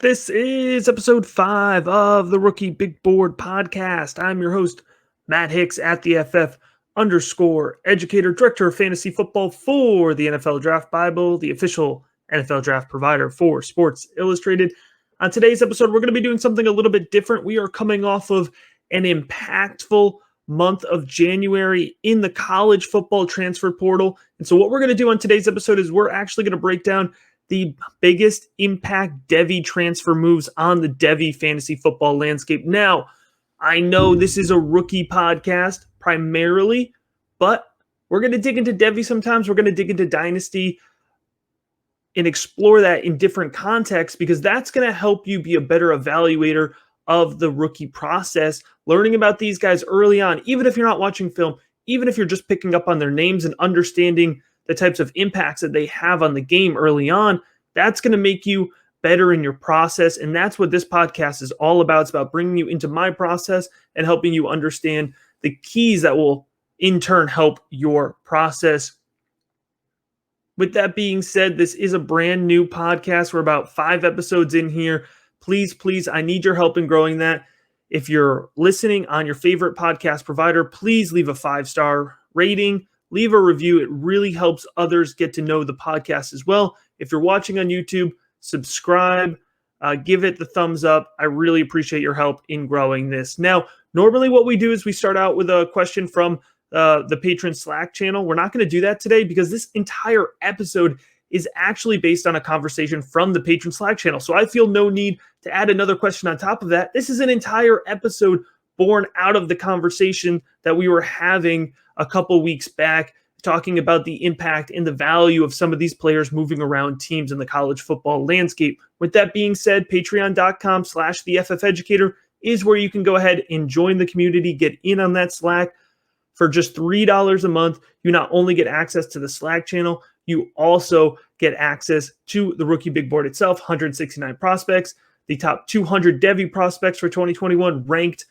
This is episode 5 of the Rookie Big Board podcast. I'm your host, Matt Hicks at the FF_educator, director of fantasy football for the NFL Draft Bible, the official NFL draft provider for Sports Illustrated. On today's episode, we're going to be doing something a little bit different. We are coming off of an impactful month of January in the college football transfer portal. And so what we're going to do on today's episode is we're actually going to break down the biggest impact Devy transfer moves on the Devy fantasy football landscape. Now, I know this is a rookie podcast primarily, but we're going to dig into Devy sometimes. We're going to dig into Dynasty and explore that in different contexts because that's going to help you be a better evaluator of the rookie process, learning about these guys early on, even if you're not watching film, even if you're just picking up on their names and understanding the types of impacts that they have on the game early on. That's going to make you better in your process. And that's what this podcast is all about. It's about bringing you into my process and helping you understand the keys that will in turn help your process. With that being said, this is a brand new podcast. We're about 5 episodes in here. Please, I need your help in growing that. If you're listening on your favorite podcast provider, please leave a 5-star rating. Leave a review. It really helps others get to know the podcast as well. If you're watching on YouTube, subscribe, give it the thumbs up. I really appreciate your help in growing this. Now, normally what we do is we start out with a question from the patron Slack channel. We're not going to do that today because this entire episode is actually based on a conversation from the patron Slack channel. So I feel no need to add another question on top of that. This is an entire episode born out of the conversation that we were having a couple weeks back, talking about the impact and the value of some of these players moving around teams in the college football landscape. With that being said, patreon.com/theFFeducator is where you can go ahead and join the community, get in on that Slack. For just $3 a month, you not only get access to the Slack channel, you also get access to the Rookie Big Board itself, 169 prospects, the top 200 Devy prospects for 2021 ranked,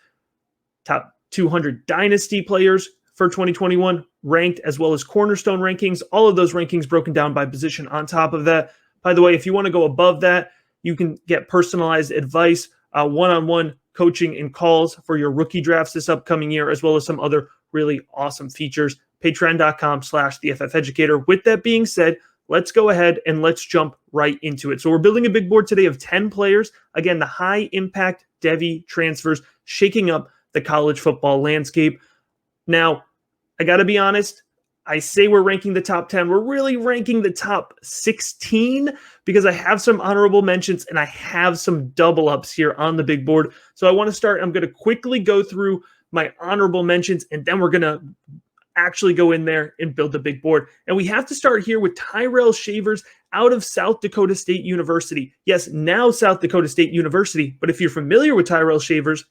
top 200 Dynasty players for 2021 ranked, as well as cornerstone rankings, all of those rankings broken down by position on top of that. By the way, if you want to go above that, you can get personalized advice, one-on-one coaching and calls for your rookie drafts this upcoming year, as well as some other really awesome features. Patreon.com/theFFeducator. With that being said, let's go ahead and let's jump right into it. So we're building a big board today of 10 players. Again, the high impact Devy transfers shaking up the college football landscape. Now, I got to be honest, I say we're ranking the top 10. We're really ranking the top 16 because I have some honorable mentions and I have some double ups here on the big board. So I want to start. I'm going to quickly go through my honorable mentions and then we're going to actually go in there and build the big board. And we have to start here with Tyrell Shavers out of South Dakota State University. Yes, now South Dakota State University. But if you're familiar with Tyrell Shavers,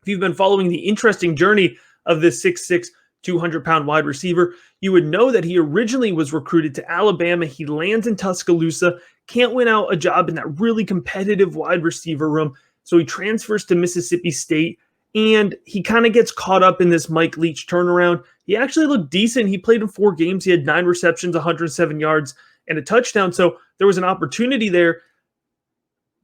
if you've been following the interesting journey of this 6'6", 200-pound wide receiver, you would know that he originally was recruited to Alabama. He lands in Tuscaloosa, can't win out a job in that really competitive wide receiver room. So he transfers to Mississippi State, and he kind of gets caught up in this Mike Leach turnaround. He actually looked decent. He played in 4 games. He had 9 receptions, 107 yards, and a touchdown. So there was an opportunity there,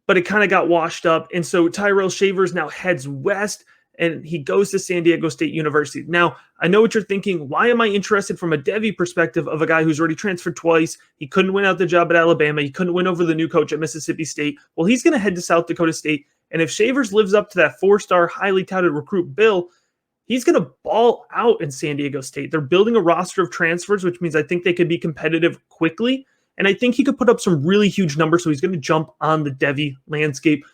but it kind of got washed up. And so Tyrell Shavers now heads west, and he goes to San Diego State University. Now, I know what you're thinking. Why am I interested from a Devy perspective of a guy who's already transferred twice? He couldn't win out the job at Alabama. He couldn't win over the new coach at Mississippi State. Well, he's going to head to South Dakota State. And if Shavers lives up to that 4-star, highly touted recruit bill, he's going to ball out in San Diego State. They're building a roster of transfers, which means I think they could be competitive quickly. And I think he could put up some really huge numbers. So he's going to jump on the Devy landscape.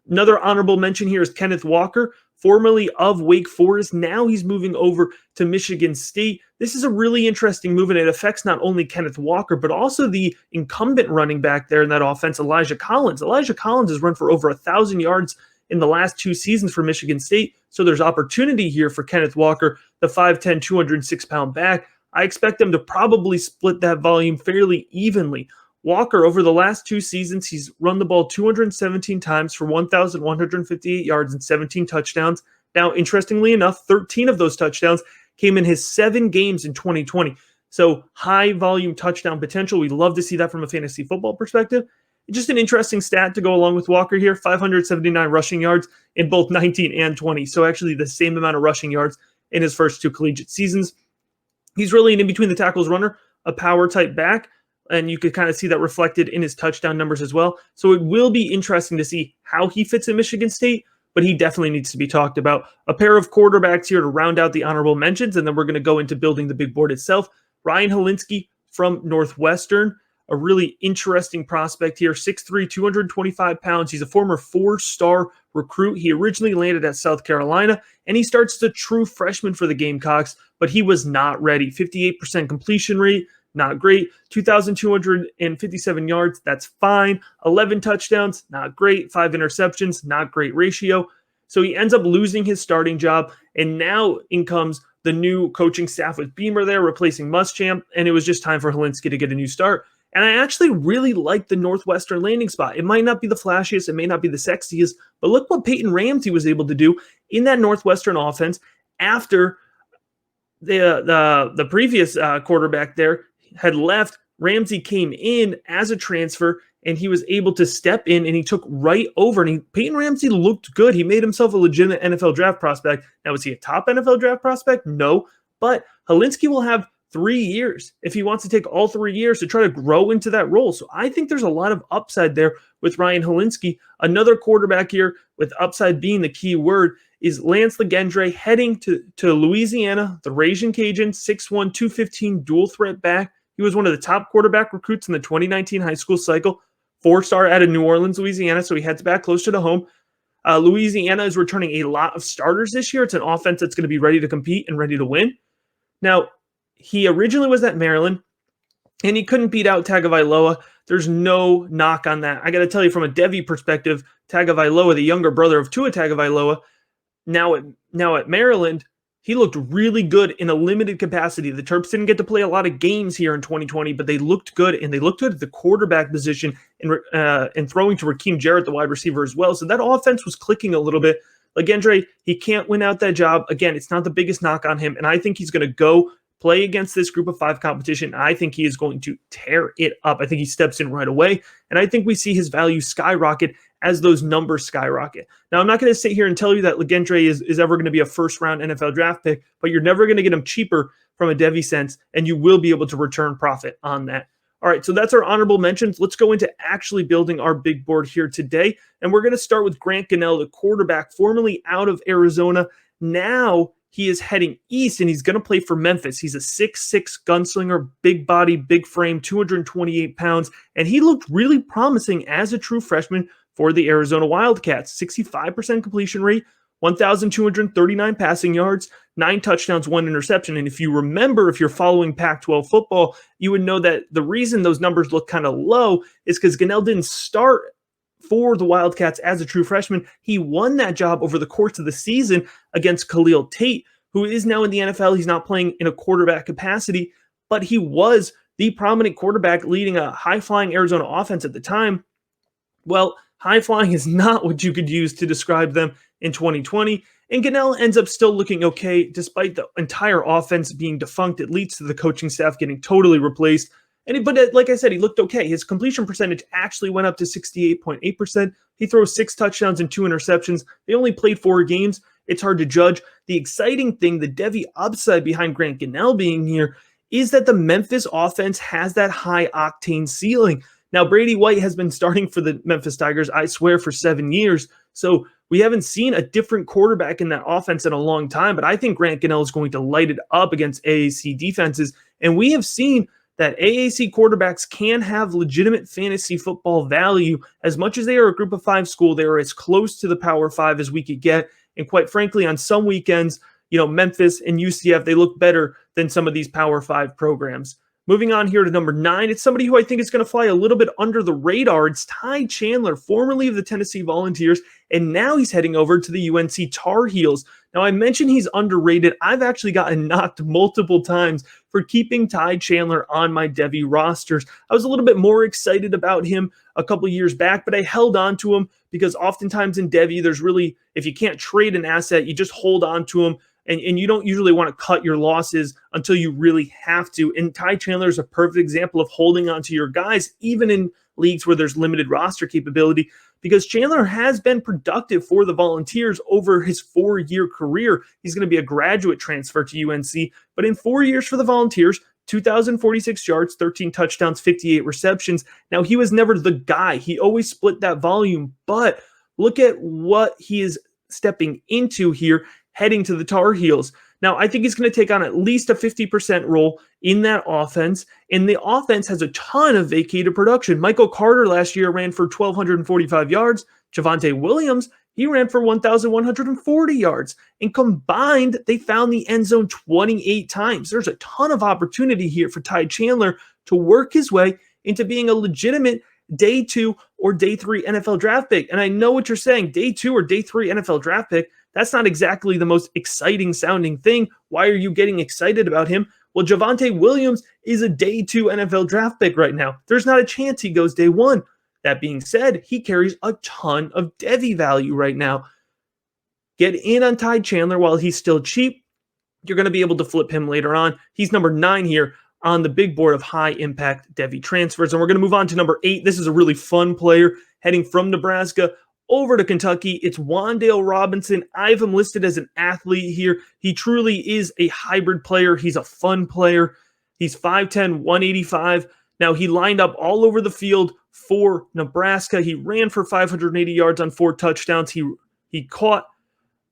Another honorable mention here is Kenneth Walker, formerly of Wake Forest. Now he's moving over to Michigan State. This is a really interesting move, and it affects not only Kenneth Walker, but also the incumbent running back there in that offense, Elijah Collins. Elijah Collins has run for over 1,000 yards in the last 2 seasons for Michigan State. So there's opportunity here for Kenneth Walker, the 5'10", 206-pound back. I expect them to probably split that volume fairly evenly. Walker, over the last 2 seasons, he's run the ball 217 times for 1,158 yards and 17 touchdowns. Now, interestingly enough, 13 of those touchdowns came in his 7 games in 2020. So high volume touchdown potential. We love to see that from a fantasy football perspective. Just an interesting stat to go along with Walker here, 579 rushing yards in both 19 and 20. So actually the same amount of rushing yards in his first 2 collegiate seasons. He's really an in-between the tackles runner, a power type back, and you could kind of see that reflected in his touchdown numbers as well. So it will be interesting to see how he fits in Michigan State, but he definitely needs to be talked about. A pair of quarterbacks here to round out the honorable mentions, and then we're going to go into building the big board itself. Ryan Hilinski from Northwestern, a really interesting prospect here, 6'3", 225 pounds. He's a former 4-star recruit. He originally landed at South Carolina, and he starts the true freshman for the Gamecocks, but he was not ready. 58% completion rate, not great. 2,257 yards, that's fine. 11 touchdowns, not great. 5 interceptions, not great ratio. So he ends up losing his starting job, and now in comes the new coaching staff with Beamer there, replacing Muschamp, and it was just time for Hilinski to get a new start. And I actually really like the Northwestern landing spot. It might not be the flashiest, it may not be the sexiest, but look what Peyton Ramsey was able to do in that Northwestern offense after the previous quarterback there had left. Ramsey came in as a transfer, and he was able to step in, and he took right over. And Peyton Ramsey looked good. He made himself a legitimate NFL draft prospect. Now, is he a top NFL draft prospect? No, but Hilinski will have 3 years if he wants to take all 3 years to try to grow into that role. So I think there's a lot of upside there with Ryan Hilinski. Another quarterback here with upside being the key word is Lance Legendre, heading to Louisiana, the Ragin' Cajun, 6'1", 215 dual threat back. He was one of the top quarterback recruits in the 2019 high school cycle, 4-star out of New Orleans, Louisiana, so he heads back closer to home. Louisiana is returning a lot of starters this year. It's an offense that's going to be ready to compete and ready to win. Now, he originally was at Maryland, and he couldn't beat out Tagovailoa. There's no knock on that. I got to tell you, from a Devy perspective, Tagovailoa, the younger brother of Tua Tagovailoa, now at Maryland, he looked really good in a limited capacity. The Terps didn't get to play a lot of games here in 2020, but they looked good, and they looked good at the quarterback position and throwing to Raheem Jarrett, the wide receiver, as well. So that offense was clicking a little bit. Legendre, he can't win out that job. Again, it's not the biggest knock on him, and I think he's going to go play against this group of 5 competition. I think he is going to tear it up. I think he steps in right away, and I think we see his value skyrocket as those numbers skyrocket. Now, I'm not going to sit here and tell you that Legendre is ever going to be a first-round NFL draft pick, but you're never going to get him cheaper from a Devy sense, and you will be able to return profit on that. All right, so that's our honorable mentions. Let's go into actually building our big board here today, and we're going to start with Grant Gunnell, the quarterback formerly out of Arizona. Now he is heading east, and he's going to play for Memphis. He's a 6'6" gunslinger, big body, big frame, 228 pounds, and he looked really promising as a true freshman for the Arizona Wildcats. 65% completion rate, 1,239 passing yards, 9 touchdowns, 1 interception. And if you remember, if you're following Pac-12 football, you would know that the reason those numbers look kind of low is because Gannell didn't start for the Wildcats as a true freshman. He won that job over the course of the season against Khalil Tate, who is now in the NFL. He's not playing in a quarterback capacity, but he was the prominent quarterback leading a high-flying Arizona offense at the time. Well, high-flying is not what you could use to describe them in 2020, and Gannell ends up still looking okay despite the entire offense being defunct. It leads to the coaching staff getting totally replaced. But like I said, he looked okay. His completion percentage actually went up to 68.8%. He throws 6 touchdowns and 2 interceptions. They only played 4 games. It's hard to judge. The exciting thing, the Devy upside behind Grant Gunnell being here, is that the Memphis offense has that high-octane ceiling. Now, Brady White has been starting for the Memphis Tigers, I swear, for 7 years. So we haven't seen a different quarterback in that offense in a long time, but I think Grant Gunnell is going to light it up against AAC defenses. And we have seen that AAC quarterbacks can have legitimate fantasy football value. As much as they are a group of 5 school, they are as close to the Power 5 as we could get. And quite frankly, on some weekends, Memphis and UCF, they look better than some of these Power 5 programs. Moving on here to number 9, it's somebody who I think is going to fly a little bit under the radar. It's Ty Chandler, formerly of the Tennessee Volunteers, and now he's heading over to the UNC Tar Heels. Now, I mentioned he's underrated. I've actually gotten knocked multiple times for keeping Ty Chandler on my Devy rosters. I was a little bit more excited about him a couple years back, but I held on to him because oftentimes in Devy, there's really, if you can't trade an asset, you just hold on to him. And you don't usually want to cut your losses until you really have to. And Ty Chandler is a perfect example of holding on to your guys, even in leagues where there's limited roster capability, because Chandler has been productive for the Volunteers over his 4-year career. He's going to be a graduate transfer to UNC, but in 4 years for the Volunteers, 2,046 yards, 13 touchdowns, 58 receptions. Now, he was never the guy. He always split that volume, but look at what he is stepping into here, heading to the Tar Heels. Now, I think he's going to take on at least a 50% role in that offense, and the offense has a ton of vacated production. Michael Carter last year ran for 1,245 yards. Javonte Williams, he ran for 1,140 yards. And combined, they found the end zone 28 times. There's a ton of opportunity here for Ty Chandler to work his way into being a legitimate day 2 or day 3 NFL draft pick. And I know what you're saying, day 2 or day 3 NFL draft pick. That's not exactly the most exciting sounding thing. Why are you getting excited about him? Well, Javonte Williams is a day 2 NFL draft pick right now. There's not a chance he goes day 1. That being said, he carries a ton of Devy value right now. Get in on Ty Chandler while he's still cheap. You're going to be able to flip him later on. He's number 9 here on the big board of high impact Devy transfers. And we're going to move on to number 8. This is a really fun player heading from Nebraska over to Kentucky. It's Wan'Dale Robinson. I have him listed as an athlete here. He truly is a hybrid player. He's a fun player. He's 5'10", 185. Now, he lined up all over the field for Nebraska. He ran for 580 yards on 4 touchdowns. He caught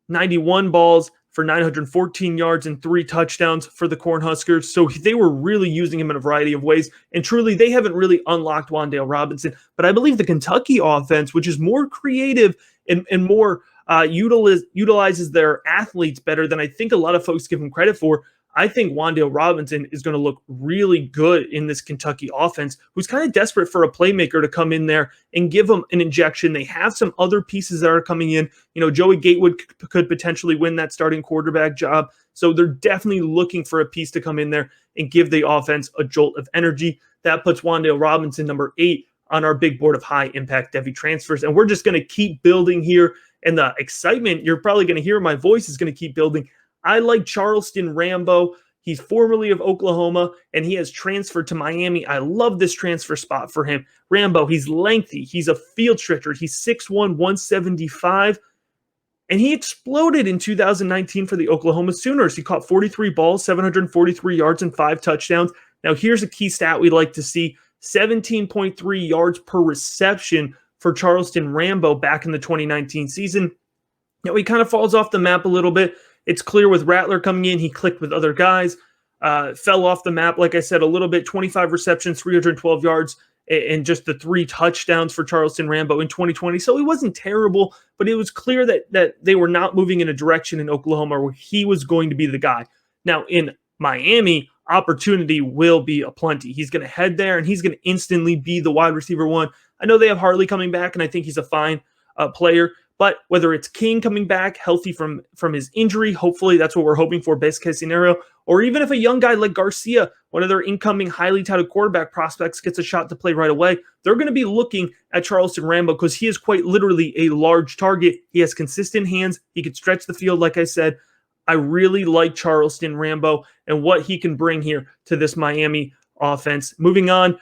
91 balls for 914 yards and 3 touchdowns for the Cornhuskers. So they were really using him in a variety of ways. And truly, they haven't really unlocked Wan'Dale Robinson. But I believe the Kentucky offense, which is more creative and more utilizes their athletes better than I think a lot of folks give him credit for, I think Wan'Dale Robinson is going to look really good in this Kentucky offense, who's kind of desperate for a playmaker to come in there and give them an injection. They have some other pieces that are coming in. You know, Joey Gatewood could potentially win that starting quarterback job. So they're definitely looking for a piece to come in there and give the offense a jolt of energy. That puts Wan'Dale Robinson number 8 on our big board of high impact Devy transfers. And we're just going to keep building here. And the excitement, you're probably going to hear my voice, is going to keep building. I like Charleston Rambo. He's formerly of Oklahoma, and he has transferred to Miami. I love this transfer spot for him. Rambo, he's lengthy. He's a field stretcher. He's 6'1", 175, and he exploded in 2019 for the Oklahoma Sooners. He caught 43 balls, 743 yards, and 5 touchdowns. Now, here's a key stat we like to see. 17.3 yards per reception for Charleston Rambo back in the 2019 season. Now, he kind of falls off the map a little bit. It's clear with Rattler coming in, he clicked with other guys, fell off the map, like I said, a little bit, 25 receptions, 312 yards, and just the 3 touchdowns for Charleston Rambo in 2020. So it wasn't terrible, but it was clear that they were not moving in a direction in Oklahoma where he was going to be the guy. Now, in Miami, opportunity will be aplenty. He's going to head there, and he's going to instantly be the wide receiver 1. I know they have Harley coming back, and I think he's a fine player. But whether it's King coming back healthy from his injury, hopefully that's what we're hoping for, best case scenario, or even if a young guy like Garcia, one of their incoming highly touted quarterback prospects, gets a shot to play right away, they're going to be looking at Charleston Rambo because he is quite literally a large target. He has consistent hands. He can stretch the field, like I said. I really like Charleston Rambo and what he can bring here to this Miami offense. Moving on,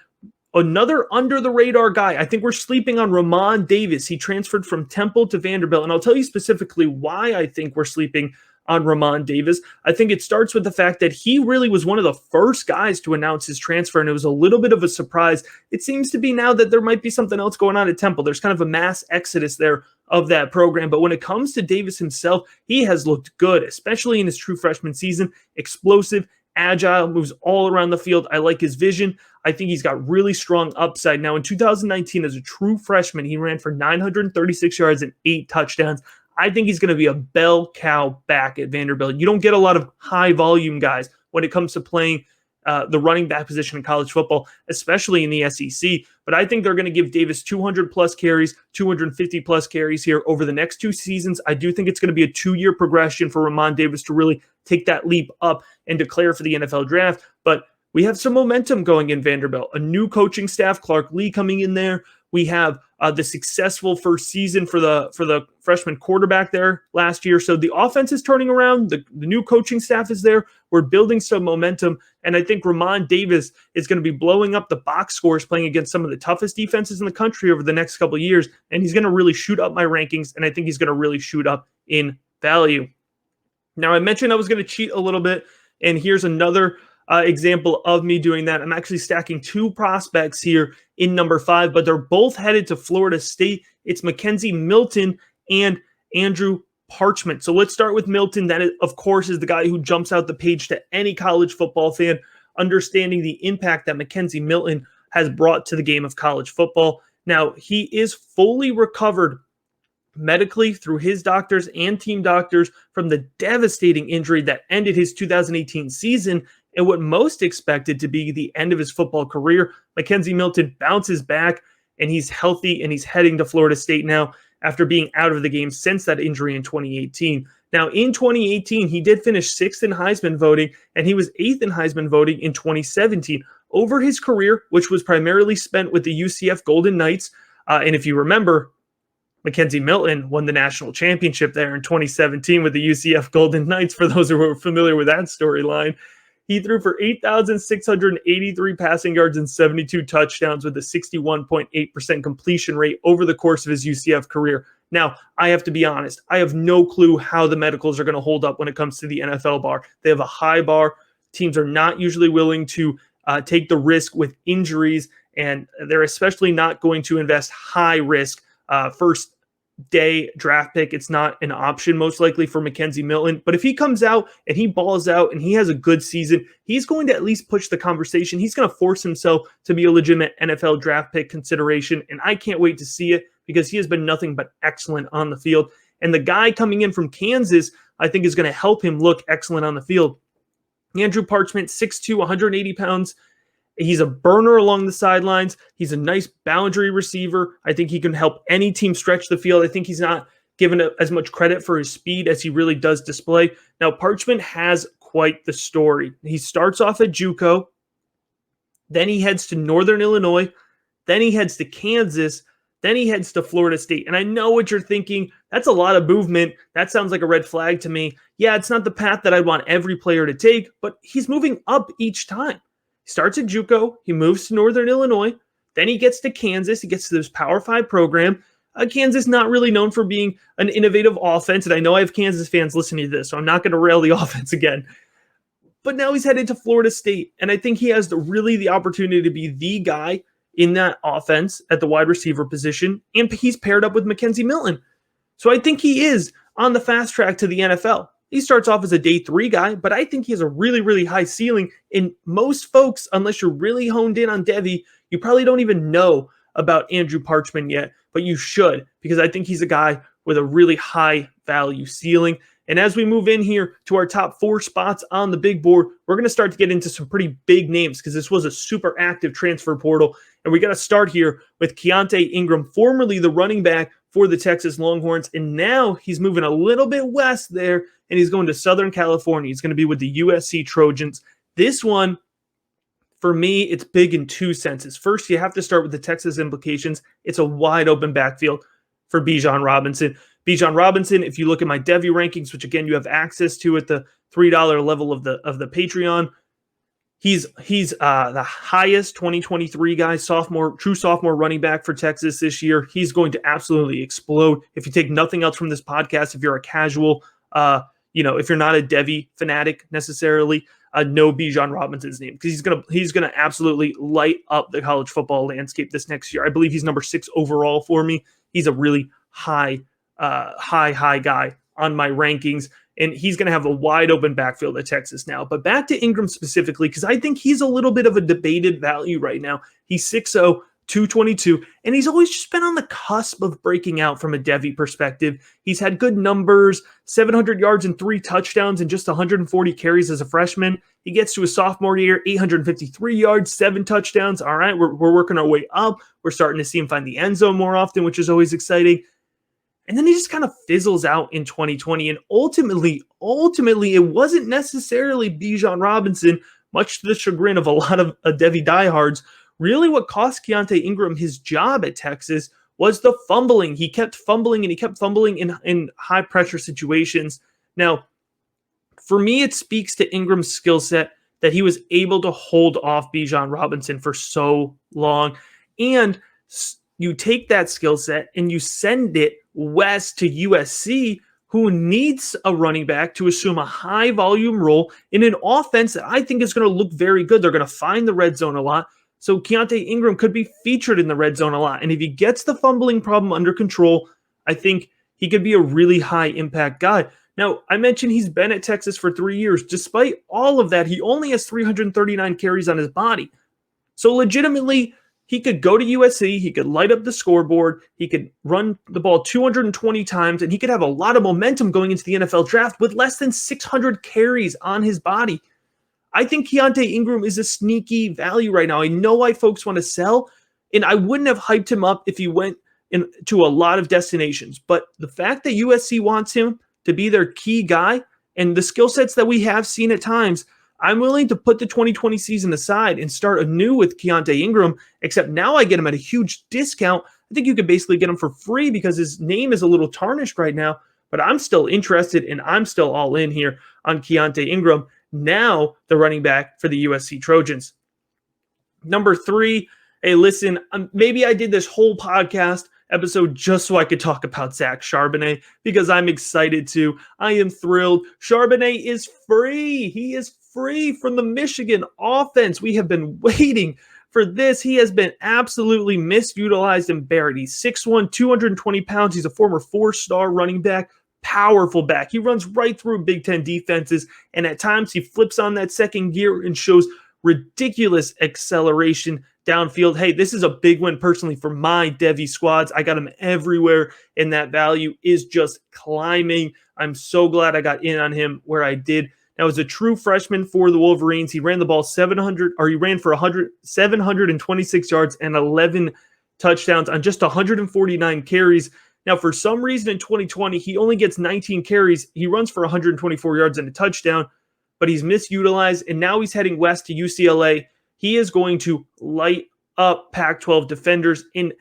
another under-the-radar guy. I think we're sleeping on Ramon Davis. He transferred from Temple to Vanderbilt, and I'll tell you specifically why I think we're sleeping on Ramon Davis. I think it starts with the fact that he really was one of the first guys to announce his transfer, and it was a little bit of a surprise. It seems to be now that there might be something else going on at Temple. There's kind of a mass exodus there of that program, but when it comes to Davis himself, he has looked good, especially in his true freshman season. Explosive, agile, moves all around the field. I like his vision. I think he's got really strong upside. Now, in 2019, as a true freshman, he ran for 936 yards and 8 touchdowns. I think he's going to be a bell cow back at Vanderbilt. You don't get a lot of high volume guys when it comes to playing the running back position in college football, especially in the SEC. But I think they're going to give Davis 200-plus carries, 250-plus carries here over the next 2 seasons. I do think it's going to be a 2-year progression for Ramon Davis to really take that leap up and declare for the NFL draft. But we have some momentum going in Vanderbilt. A new coaching staff, Clark Lee coming in there. We have the successful first season for freshman quarterback there last year. So the offense is turning around. The new coaching staff is there. We're building some momentum. And I think Ramon Davis is going to be blowing up the box scores playing against some of the toughest defenses in the country over the next couple of years. And he's going to really shoot up my rankings. And I think he's going to really shoot up in value. Now, I mentioned I was going to cheat a little bit. And here's another example of me doing that. I'm actually stacking two prospects here in number 5, but they're both headed to Florida State. It's McKenzie Milton and Andrew Parchman. So let's start with Milton. That, of course, is the guy who jumps out the page to any college football fan, understanding the impact that McKenzie Milton has brought to the game of college football. Now, he is fully recovered medically through his doctors and team doctors from the devastating injury that ended his 2018 season and what most expected to be the end of his football career. McKenzie Milton bounces back, and he's healthy, and he's heading to Florida State now after being out of the game since that injury in 2018. Now, in 2018, he did finish 6th in Heisman voting, and he was 8th in Heisman voting in 2017. Over his career, which was primarily spent with the UCF Golden Knights, and if you remember, McKenzie Milton won the national championship there in 2017 with the UCF Golden Knights, for those who are familiar with that storyline. He threw for 8,683 passing yards and 72 touchdowns with a 61.8% completion rate over the course of his UCF career. Now, I have to be honest, I have no clue how the medicals are going to hold up when it comes to the NFL bar. They have a high bar. Teams are not usually willing to take the risk with injuries, and they're especially not going to invest high risk first day draft pick. It's not an option most likely for McKenzie Milton, but if he comes out and he balls out and he has a good season, he's going to at least push the conversation. He's going to force himself to be a legitimate NFL draft pick consideration, and I can't wait to see it because he has been nothing but excellent on the field. And the guy coming in from Kansas, I think, is going to help him look excellent on the field. Andrew Parchman, 6'2", 180 pounds. He's a burner along the sidelines. He's a nice boundary receiver. I think he can help any team stretch the field. I think he's not given as much credit for his speed as he really does display. Now, Parchman has quite the story. He starts off at JUCO. Then he heads to Northern Illinois. Then he heads to Kansas. Then he heads to Florida State. And I know what you're thinking. That's a lot of movement. That sounds like a red flag to me. Yeah, it's not the path that I'd want every player to take, but he's moving up each time. He starts at JUCO, he moves to Northern Illinois, then he gets to Kansas, he gets to this Power 5 program. Kansas not really known for being an innovative offense, and I know I have Kansas fans listening to this, so I'm not going to rail the offense again. But now he's headed to Florida State, and I think he has the opportunity to be the guy in that offense at the wide receiver position, and he's paired up with McKenzie Milton. So I think he is on the fast track to the NFL. He starts off as a day 3 guy, but I think he has a really, really high ceiling. And most folks, unless you're really honed in on Devy, you probably don't even know about Andrew Parchman yet, but you should, because I think he's a guy with a really high value ceiling. And as we move in here to our top 4 spots on the big board, we're going to start to get into some pretty big names because this was a super active transfer portal. And we got to start here with Kiante Ingram, formerly the running back for the Texas Longhorns. And now he's moving a little bit west there, and he's going to Southern California. He's going to be with the USC Trojans. This one, for me, it's big in 2 senses. First, you have to start with the Texas implications. It's a wide open backfield for Bijan Robinson. Bijan Robinson, if you look at my Devy rankings, which again you have access to at the $3 level of the Patreon, he's the highest 2023 guy, true sophomore running back for Texas this year. He's going to absolutely explode. If you take nothing else from this podcast, if you're a casual, if you're not a Devy fanatic necessarily, know Bijan Robinson's name because he's gonna absolutely light up the college football landscape this next year. I believe he's number 6 overall for me. He's a really high guy on my rankings, and he's going to have a wide open backfield at Texas now. But back to Ingram specifically, because I think he's a little bit of a debated value right now. He's 6'0", 222, and he's always just been on the cusp of breaking out from a Devy perspective. He's had good numbers, 700 yards and 3 touchdowns and just 140 carries as a freshman. He gets to his sophomore year, 853 yards, 7 touchdowns. All right, we're working our way up. We're starting to see him find the end zone more often, which is always exciting. And then he just kind of fizzles out in 2020. And ultimately, it wasn't necessarily Bijan Robinson, much to the chagrin of a lot of Devy diehards. Really what cost Keaontae Ingram his job at Texas was the fumbling. He kept fumbling and he kept fumbling in high pressure situations. Now, for me, it speaks to Ingram's skill set that he was able to hold off Bijan Robinson for so long. And you take that skill set and you send it west to USC, who needs a running back to assume a high volume role in an offense that I think is going to look very good. They're going to find the red zone a lot. So Keaonta Ingram could be featured in the red zone a lot. And if he gets the fumbling problem under control, I think he could be a really high impact guy. Now, I mentioned he's been at Texas for 3 years. Despite all of that, he only has 339 carries on his body. So legitimately, he could go to USC, he could light up the scoreboard, he could run the ball 220 times, and he could have a lot of momentum going into the NFL draft with less than 600 carries on his body. I think Keaonta Ingram is a sneaky value right now. I know why folks want to sell, and I wouldn't have hyped him up if he went into a lot of destinations. But the fact that USC wants him to be their key guy and the skill sets that we have seen at times, I'm willing to put the 2020 season aside and start anew with Keaonta Ingram, except now I get him at a huge discount. I think you could basically get him for free because his name is a little tarnished right now, but I'm still interested and I'm still all in here on Keaonta Ingram, now the running back for the USC Trojans. Number 3, hey, listen, maybe I did this whole podcast episode just so I could talk about Zach Charbonnet because I'm excited to. I am thrilled. Charbonnet is free. He is free from the Michigan offense. We have been waiting for this. He has been absolutely misutilized and buried. He's 6'1", 220 pounds. He's a former 4-star running back, powerful back. He runs right through Big Ten defenses, and at times he flips on that second gear and shows ridiculous acceleration downfield. Hey, this is a big win personally for my Devy squads. I got him everywhere, and that value is just climbing. I'm so glad I got in on him where I did. Now, as a true freshman for the Wolverines, he ran the ball 726 yards and 11 touchdowns on just 149 carries. Now, for some reason in 2020, he only gets 19 carries. He runs for 124 yards and a touchdown, but he's misutilized, and now he's heading west to UCLA. He is going to light up Pac-12 defenders. And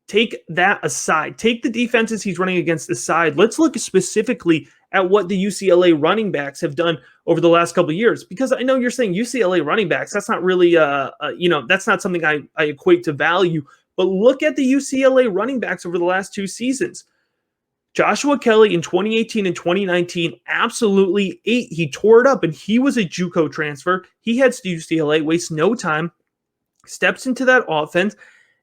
take that aside. Take the defenses he's running against aside. Let's look specifically at what the UCLA running backs have done over the last couple of years. Because I know you're saying UCLA running backs. That's not really, that's not something I equate to value. But look at the UCLA running backs over the last 2 seasons. Joshua Kelly in 2018 and 2019 absolutely ate. He tore it up, and he was a JUCO transfer. He heads to UCLA, wastes no time, steps into that offense,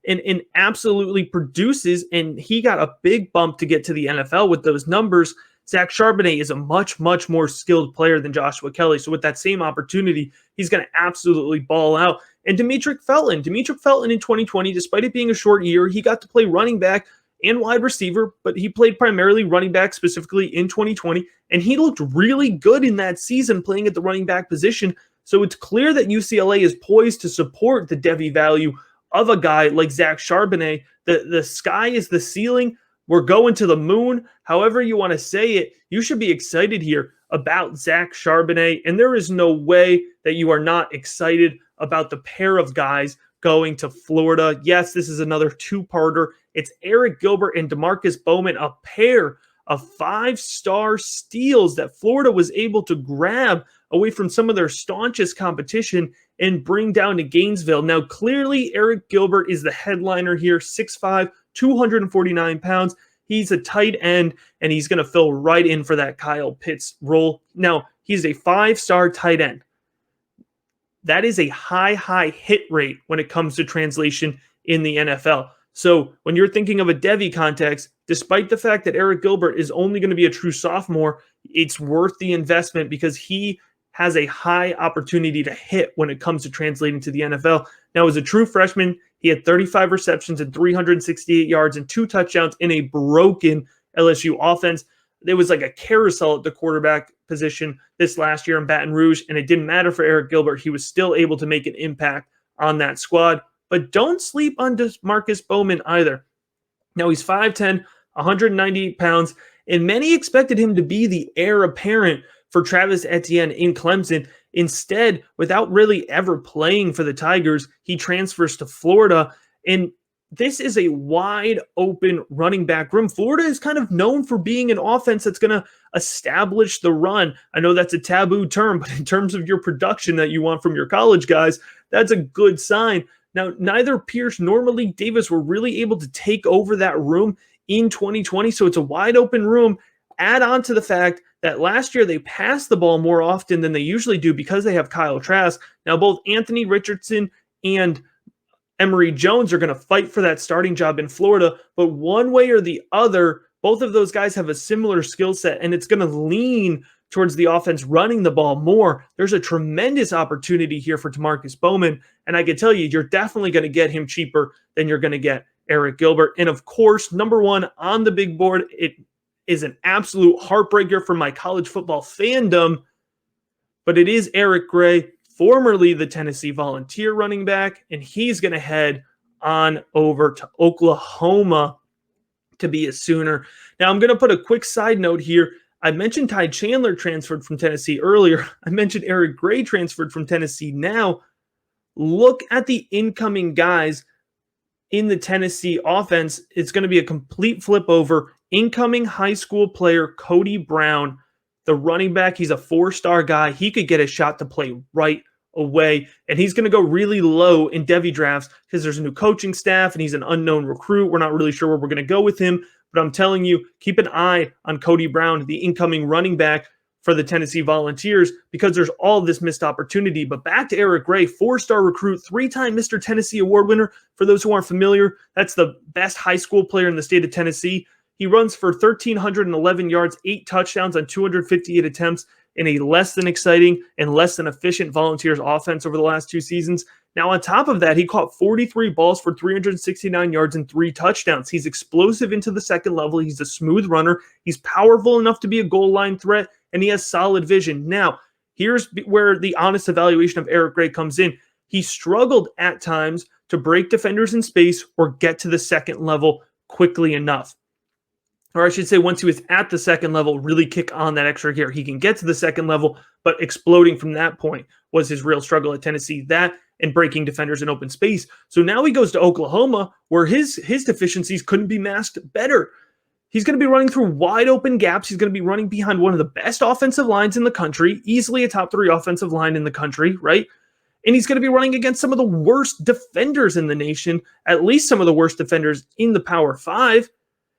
and absolutely produces, and he got a big bump to get to the NFL with those numbers. Zach Charbonnet is a much, much more skilled player than Joshua Kelly. So with that same opportunity, he's going to absolutely ball out. And Demetric Felton in 2020, despite it being a short year, he got to play running back and wide receiver, but he played primarily running back specifically in 2020, and he looked really good in that season playing at the running back position. So it's clear that UCLA is poised to support the Devy value of a guy like Zach Charbonnet. The sky is the ceiling. We're going to the moon. However you want to say it, you should be excited here about Zach Charbonnet, and there is no way that you are not excited about the pair of guys going to Florida. Yes, this is another 2-parter. It's Arik Gilbert and Demarcus Bowman, a pair of 5-star steals that Florida was able to grab away from some of their staunchest competition and bring down to Gainesville. Now, clearly, Arik Gilbert is the headliner here, 6'5", 249 pounds. He's a tight end, and he's going to fill right in for that Kyle Pitts role. Now, he's a 5-star tight end. That is a high hit rate when it comes to translation in the NFL. So when you're thinking of a Devy context, despite the fact that Arik Gilbert is only going to be a true sophomore, it's worth the investment because he has a high opportunity to hit when it comes to translating to the NFL. Now, as a true freshman, he had 35 receptions and 368 yards and 2 touchdowns in a broken LSU offense. There was like a carousel at the quarterback position this last year in Baton Rouge, and it didn't matter for Arik Gilbert. He was still able to make an impact on that squad. But don't sleep on Demarcus Bowman either. Now, he's 5'10", 198 pounds, and many expected him to be the heir apparent for Travis Etienne in Clemson. Instead, without really ever playing for the Tigers, he transfers to Florida. And this is a wide open running back room. Florida is kind of known for being an offense that's going to establish the run. I know that's a taboo term, but in terms of your production that you want from your college guys, that's a good sign. Now, neither Pierce nor Malik Davis were really able to take over that room in 2020, so it's a wide open room. Add on to the fact that last year they passed the ball more often than they usually do because they have Kyle Trask. Now, both Anthony Richardson and Emory Jones are going to fight for that starting job in Florida, but one way or the other, both of those guys have a similar skill set, and it's going to lean towards the offense running the ball more. There's a tremendous opportunity here for Tamarcus Bowman, and I can tell you, you're definitely going to get him cheaper than you're going to get Arik Gilbert. And of course, number one on the big board, it is an absolute heartbreaker for my college football fandom, but it is Eric Gray, formerly the Tennessee Volunteer running back, and he's going to head on over to Oklahoma to be a Sooner. Now, I'm going to put a quick side note here. I mentioned Ty Chandler transferred from Tennessee earlier. I mentioned Eric Gray transferred from Tennessee now. Look at the incoming guys in the Tennessee offense. It's going to be a complete flip over. Incoming high school player Cody Brown, the running back, he's a 4-star guy. He could get a shot to play right away, and he's going to go really low in Devy drafts because there's a new coaching staff and he's an unknown recruit. We're not really sure where we're going to go with him, but I'm telling you, keep an eye on Cody Brown, the incoming running back for the Tennessee Volunteers, because there's all this missed opportunity. But back to Eric Gray, 4-star recruit, 3-time Mr. Tennessee Award winner. For those who aren't familiar, that's the best high school player in the state of Tennessee. He runs for 1,311 yards, 8 touchdowns on 258 attempts in a less than exciting and less than efficient Volunteers offense over the last 2 seasons. Now, on top of that, he caught 43 balls for 369 yards and 3 touchdowns. He's explosive into the second level. He's a smooth runner. He's powerful enough to be a goal line threat, and he has solid vision. Now, here's where the honest evaluation of Eric Gray comes in. He struggled at times to break defenders in space or get to the second level quickly enough. Or I should say, once he was at the second level, really kick on that extra gear. He can get to the second level, but exploding from that point was his real struggle at Tennessee. That and breaking defenders in open space. So now he goes to Oklahoma, where his deficiencies couldn't be masked better. He's going to be running through wide open gaps. He's going to be running behind one of the best offensive lines in the country, easily a top 3 offensive line in the country, right? And he's going to be running against some of the worst defenders in the nation, at least some of the worst defenders in the Power 5.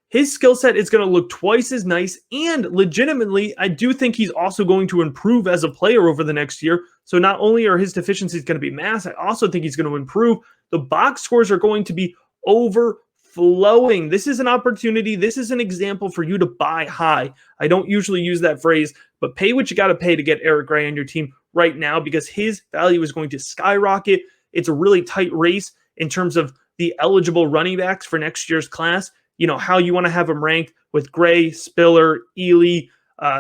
His skill set is going to look twice as nice, and legitimately, I do think he's also going to improve as a player over the next year. So not only are his deficiencies going to be masked, I also think he's going to improve. The box scores are going to be overflowing. This is an opportunity. This is an example for you to buy high. I don't usually use that phrase, but pay what you got to pay to get Eric Gray on your team right now, because his value is going to skyrocket. It's a really tight race in terms of the eligible running backs for next year's class. You know, how you want to have them ranked with Gray, Spiller, Ely,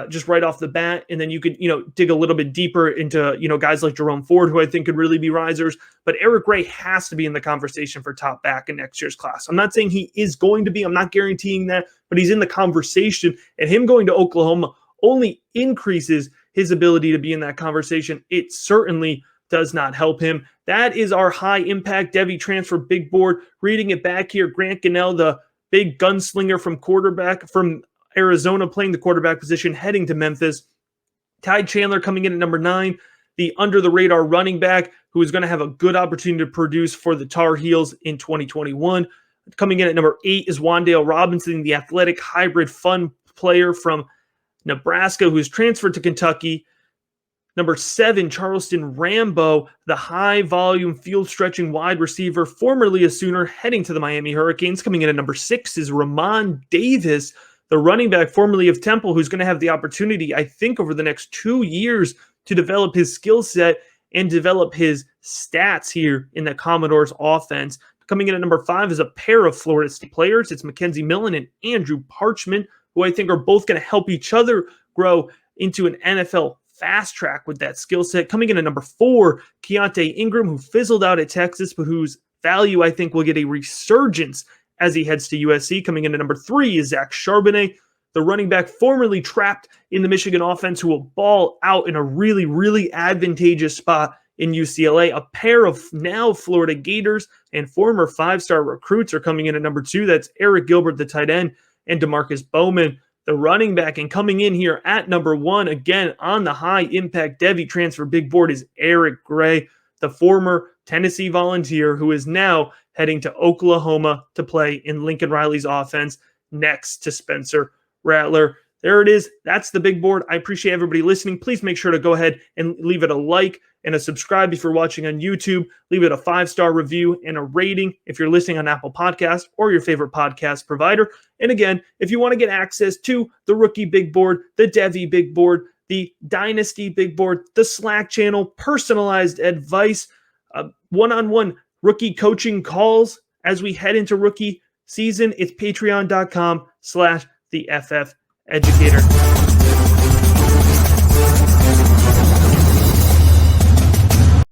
just right off the bat. And then you could, dig a little bit deeper into, guys like Jerome Ford, who I think could really be risers. But Eric Gray has to be in the conversation for top back in next year's class. I'm not saying he is going to be. I'm not guaranteeing that, but he's in the conversation. And him going to Oklahoma only increases his ability to be in that conversation. It certainly does not help him. That is our high impact Devy transfer big board. Reading it back here, Grant Gunnell, the big gunslinger from Arizona, playing the quarterback position, heading to Memphis. Ty Chandler coming in at number 9, the under-the-radar running back who is going to have a good opportunity to produce for the Tar Heels in 2021. Coming in at number 8 is Wan'Dale Robinson, the athletic hybrid fun player from Nebraska who's transferred to Kentucky. Number 7, Charleston Rambo, the high-volume, field-stretching wide receiver, formerly a Sooner, heading to the Miami Hurricanes. Coming in at number 6 is Ramon Davis, the running back formerly of Temple, who's going to have the opportunity, I think, over the next 2 years to develop his skill set and develop his stats here in the Commodores offense. Coming in at number 5 is a pair of Florida State players. It's McKenzie Milton and Andrew Parchman, who I think are both going to help each other grow into an NFL fast track with that skill set. Coming in at number 4, Kiante Ingram, who fizzled out at Texas, but whose value I think will get a resurgence as he heads to USC. Coming in at number 3 is Zach Charbonnet, the running back formerly trapped in the Michigan offense, who will ball out in a really, really advantageous spot in UCLA. A pair of now Florida Gators and former 5-star recruits are coming in at number 2. That's Arik Gilbert, the tight end, and Demarcus Bowman, the running back. And coming in here at number 1, again on the high-impact Devy transfer big board, is Eric Gray, the former Tennessee Volunteer, who is now heading to Oklahoma to play in Lincoln Riley's offense next to Spencer Rattler. There it is. That's the big board. I appreciate everybody listening. Please make sure to go ahead and leave it a like and a subscribe if you're watching on YouTube. Leave it a 5-star review and a rating if you're listening on Apple Podcasts or your favorite podcast provider. And again, if you want to get access to the rookie big board, the Devy big board, the Dynasty big board, the Slack channel, personalized advice, one-on-one rookie coaching calls as we head into rookie season, it's patreon.com/theFFeducator.